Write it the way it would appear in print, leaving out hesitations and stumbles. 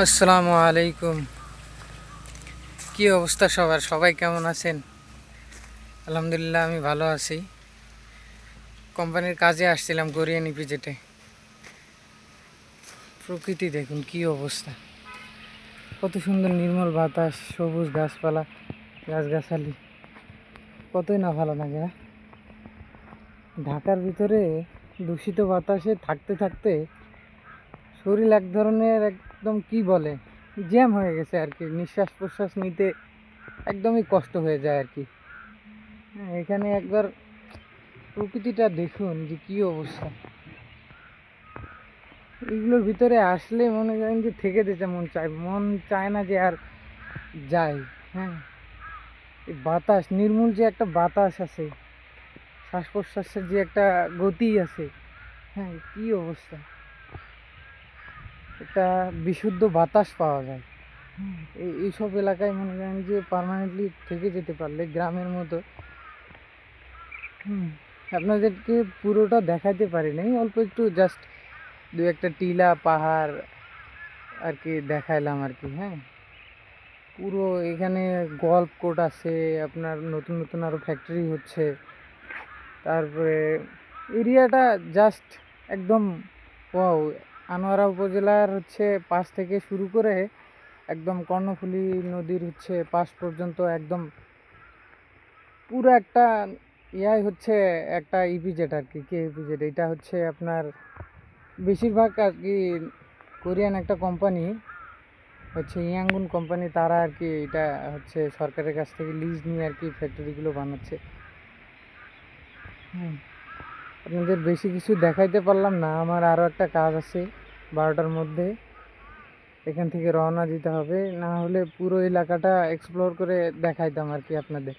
আসসালামু আলাইকুম। কি অবস্থা সবার? সবাই কেমন আছেন? আলহামদুলিল্লাহ, আমি ভালো আছি। কোম্পানির কাজে আসছিলাম কোরিয়ান ইপিজেটে। প্রকৃতি দেখুন কি অবস্থা, কত সুন্দর নির্মল বাতাস, সবুজ গাছপালা, গাছগাছালি, কতই না ভালো লাগে। ঢাকার ভিতরে দূষিত বাতাসে থাকতে থাকতে শরীর এক ধরনের একদম কি বলে জ্যাম হয়ে গেছে আর কি। নিঃশ্বাস প্রশ্বাস নিতে একদমই কষ্ট হয়ে যায় আর কি। এখানে একবার প্রকৃতিটা দেখুন যে কি অবস্থা। এগুলোর ভিতরে আসলে মনে করেন যে থেকে যেতে মন চায় না যে আর যাই। হ্যাঁ, এই বাতাস, নির্মূল যে একটা বাতাস আছে, শ্বাস প্রশ্বাসের যে একটা গতি আছে, হ্যাঁ কি অবস্থা। একটা বিশুদ্ধ বাতাস পাওয়া যায়। এইসব এলাকায় মনে করেন যে পার্মানেন্টলি থেকে যেতে পারলে গ্রামের মতো। আপনাদেরকে পুরোটা দেখাতে পারি নাই, অল্প একটু জাস্ট দু একটা টিলা পাহাড় আর কি দেখাইলাম আর কি। হ্যাঁ, পুরো এখানে গল্ফ কোর্ট আছে, আপনার নতুন নতুন আরও ফ্যাক্টরি হচ্ছে। তারপরে এরিয়াটা জাস্ট একদম ওয়াও। আনোয়ারা উপজেলার হচ্ছে পাশ থেকে শুরু করে একদম কর্ণফুলী নদীর হচ্ছে পাশ পর্যন্ত একদম পুরো একটা ইয়াই হচ্ছে একটা ইপিজেড আর কি। কে ইপিজেড এটা হচ্ছে আপনার বেশিরভাগ আর কি কোরিয়ান একটা কোম্পানি হচ্ছে ইয়াঙ্গুন কোম্পানি, তারা আর কি এটা হচ্ছে সরকারের কাছ থেকে লিজ নিয়ে আর কি ফ্যাক্টরিগুলো বানাচ্ছে। আপনাদের বেশি কিছু দেখাইতে পারলাম না, আমার আরও একটা কাজ আছে 12টার মধ্যে। এখান থেকে রওনা দিতে হবে, না হলে পুরো এলাকাটা এক্সপ্লোর করে দেখাইতাম আর কি আপনাদের।